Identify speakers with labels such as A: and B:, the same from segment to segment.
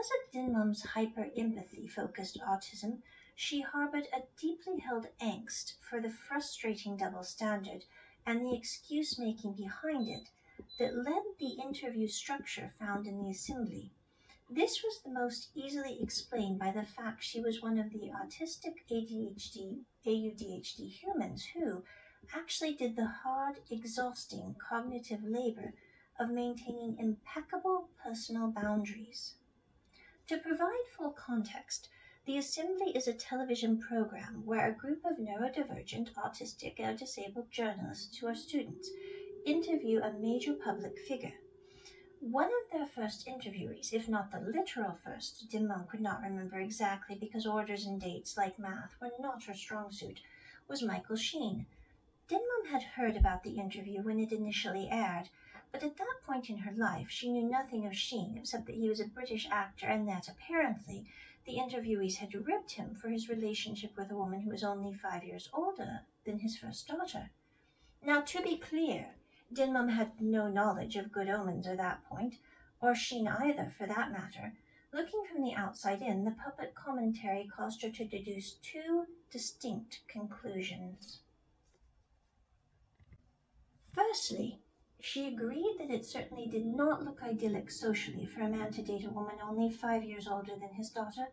A: Because of Dinmum's hyper-empathy-focused autism, she harbored a deeply held angst for the frustrating double standard and the excuse-making behind it that led the interview structure found in the assembly. This was the most easily explained by the fact she was one of the autistic ADHD, AUDHD humans who actually did the hard, exhausting cognitive labor of maintaining impeccable personal boundaries. To provide full context, the Assembly is a television program where a group of neurodivergent, autistic, or disabled journalists who are students interview a major public figure. One of their first interviewees, if not the literal first, Dimon could not remember exactly because orders and dates, like math, were not her strong suit, was Michael Sheen. Dimon had heard about the interview when it initially aired, but at that point in her life she knew nothing of Sheen except that he was a British actor and that, apparently, the interviewees had ribbed him for his relationship with a woman who was only 5 years older than his first daughter. Now, to be clear, Dinmum had no knowledge of good omens at that point, or Sheen either, for that matter. Looking from the outside in, the puppet commentary caused her to deduce two distinct conclusions. Firstly, she agreed that it certainly did not look idyllic socially for a man to date a woman only 5 years older than his daughter,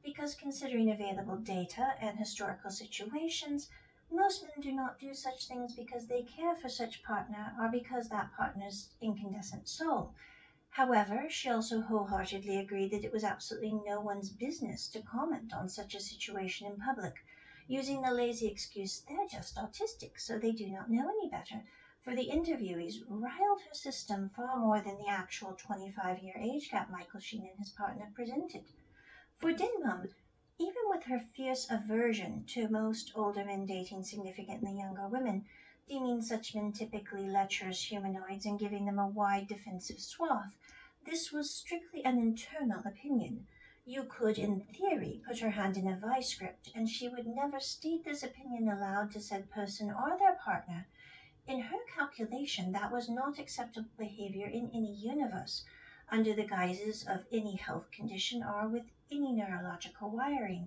A: because considering available data and historical situations, most men do not do such things because they care for such partner or because that partner's incandescent soul. However, she also wholeheartedly agreed that it was absolutely no one's business to comment on such a situation in public, using the lazy excuse they're just autistic, so they do not know any better, for the interviewees riled her system far more than the actual 25-year age gap Michael Sheen and his partner presented. For Dinmum, even with her fierce aversion to most older men dating significantly younger women, deeming such men typically lecherous humanoids and giving them a wide defensive swath, this was strictly an internal opinion. You could, in theory, put her hand in a vice script, and she would never state this opinion aloud to said person or their partner. In her calculation, that was not acceptable behavior in any universe, under the guises of any health condition or with any neurological wiring.